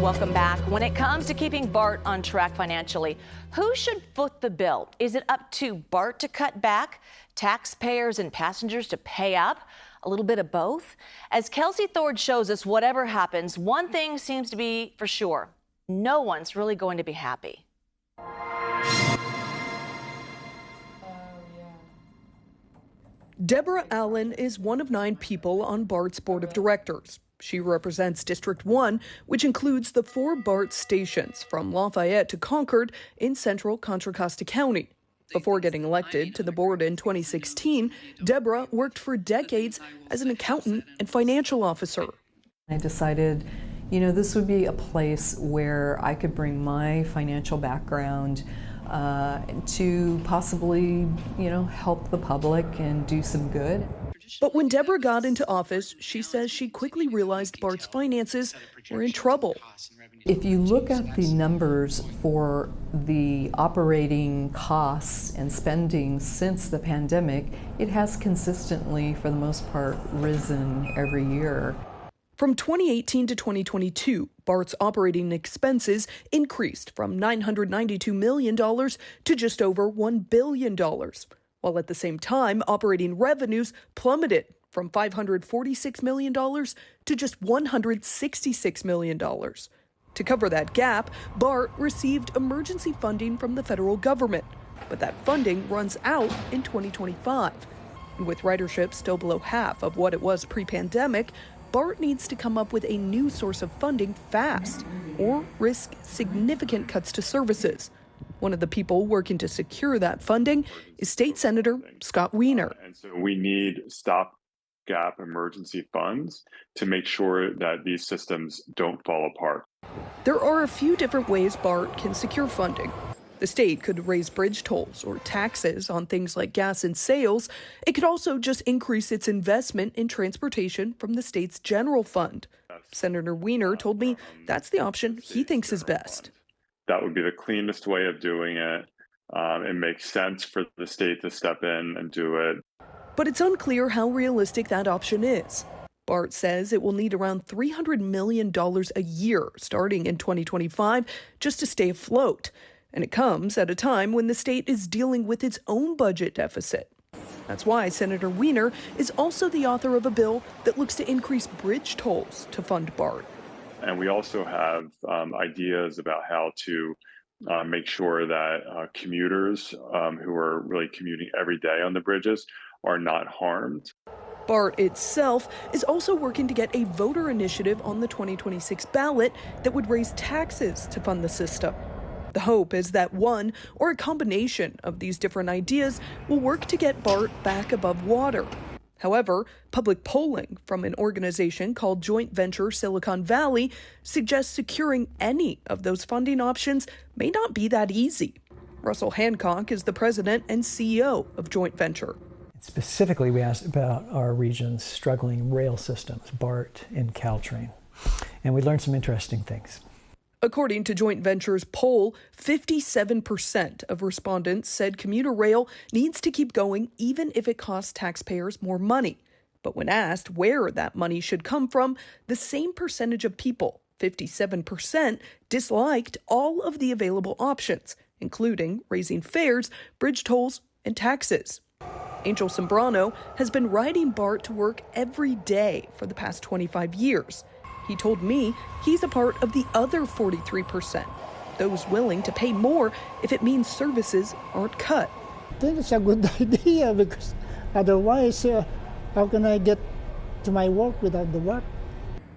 Welcome back. When it comes to keeping BART on track financially, who should foot the bill? Is it up to BART to cut back, taxpayers and passengers to pay up? A little bit of both? As Kelsi Thorud shows us, whatever happens, one thing seems to be for sure. No one's really going to be happy. Deborah Allen is one of 9 people on BART's board of directors. She represents District 1, which includes the 4 BART stations from Lafayette to Concord in central Contra Costa County. Before getting elected to the board in 2016, Deborah worked for decades as an accountant and financial officer. I decided, this would be a place where I could bring my financial background to possibly, help the public and do some good. But when Deborah got into office, she says she quickly realized BART's finances were in trouble. If you look at the numbers for the operating costs and spending since the pandemic, it has consistently, for the most part, risen every year. From 2018 to 2022, BART's operating expenses increased from $992 million to just over $1 billion, while at the same time, operating revenues plummeted from $546 million to just $166 million. To cover that gap, BART received emergency funding from the federal government, but that funding runs out in 2025. And with ridership still below half of what it was pre-pandemic, BART needs to come up with a new source of funding fast or risk significant cuts to services. One of the people working to secure that funding is State Senator Scott Wiener. And so we need stopgap emergency funds to make sure that these systems don't fall apart. There are a few different ways BART can secure funding. The state could raise bridge tolls or taxes on things like gas and sales. It could also just increase its investment in transportation from the state's general fund. Senator Wiener told me that's the option he thinks is best. That would be the cleanest way of doing it. It makes sense for the state to step in and do it. But it's unclear how realistic that option is. BART says it will need around $300 million a year starting in 2025 just to stay afloat. And it comes at a time when the state is dealing with its own budget deficit. That's why Senator Wiener is also the author of a bill that looks to increase bridge tolls to fund BART. And we also have ideas about how to make sure that commuters who are really commuting every day on the bridges are not harmed. BART itself is also working to get a voter initiative on the 2026 ballot that would raise taxes to fund the system. The hope is that one or a combination of these different ideas will work to get BART back above water. However, public polling from an organization called Joint Venture Silicon Valley suggests securing any of those funding options may not be that easy. Russell Hancock is the president and CEO of Joint Venture. Specifically, we asked about our region's struggling rail systems, BART and Caltrain, and we learned some interesting things. According to Joint Venture's poll, 57% of respondents said commuter rail needs to keep going even if it costs taxpayers more money. But when asked where that money should come from, the same percentage of people, 57%, disliked all of the available options, including raising fares, bridge tolls, and taxes. Angel Sembrano has been riding BART to work every day for the past 25 years. He told me he's a part of the other 43%, those willing to pay more if it means services aren't cut. I think it's a good idea because otherwise, how can I get to my work without the BART?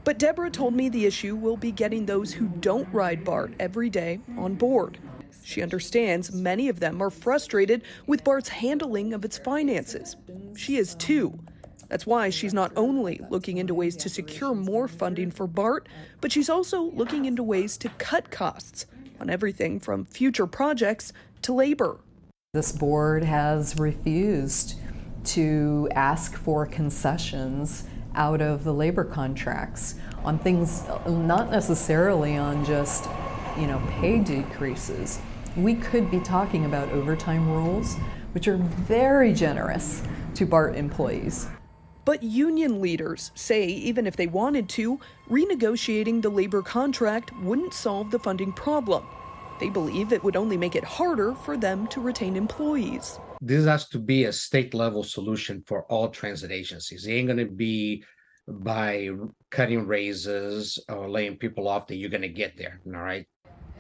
But Deborah told me the issue will be getting those who don't ride BART every day on board. She understands many of them are frustrated with BART's handling of its finances. She is too. That's why she's not only looking into ways to secure more funding for BART, but she's also looking into ways to cut costs on everything from future projects to labor. This board has refused to ask for concessions out of the labor contracts on things, not necessarily on just, pay decreases. We could be talking about overtime rules, which are very generous to BART employees. But union leaders say even if they wanted to, renegotiating the labor contract wouldn't solve the funding problem. They believe it would only make it harder for them to retain employees. This has to be a state-level solution for all transit agencies. It ain't going to be by cutting raises or laying people off that you're going to get there, all right?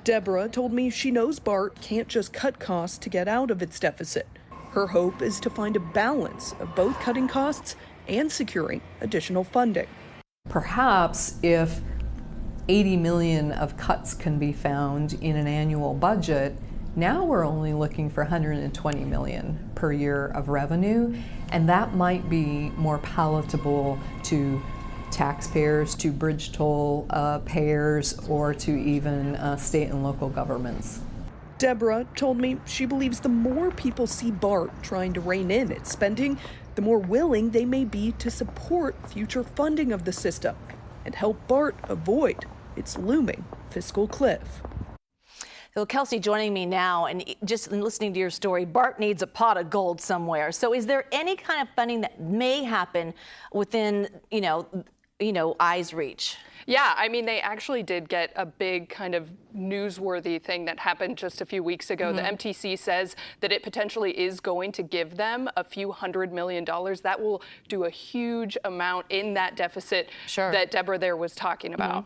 Deborah told me she knows BART can't just cut costs to get out of its deficit. Her hope is to find a balance of both cutting costs and securing additional funding. Perhaps if 80 million of cuts can be found in an annual budget, now we're only looking for 120 million per year of revenue, and that might be more palatable to taxpayers, to bridge toll payers, or to even state and local governments. Deborah told me she believes the more people see BART trying to rein in its spending, the more willing they may be to support future funding of the system and help BART avoid its looming fiscal cliff. So Kelsi joining me now, and just listening to your story, BART needs a pot of gold somewhere. So is there any kind of funding that may happen within, eyes reach? Yeah, I mean, they actually did get a big kind of newsworthy thing that happened just a few weeks ago. The MTC says that it potentially is going to give them a few $100 million. That will do a huge amount in that deficit that Deborah there was talking about.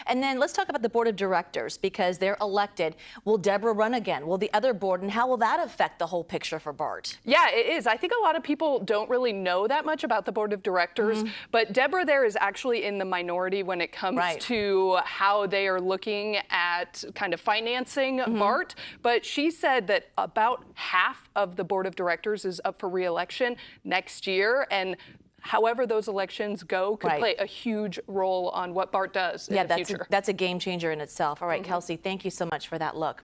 And then let's talk about the board of directors, because they're elected. Will Deborah run again? Will the other board? And how will that affect the whole picture for BART? Yeah, it is. I think a lot of people don't really know that much about the board of directors, but Deborah there is actually in the minority when it comes to how they are looking at kind of financing BART. But she said that about half of the board of directors is up for re-election next year, and however those elections go could play a huge role on what BART does in the future. That's a game changer in itself. All right, Kelsi, thank you so much for that look.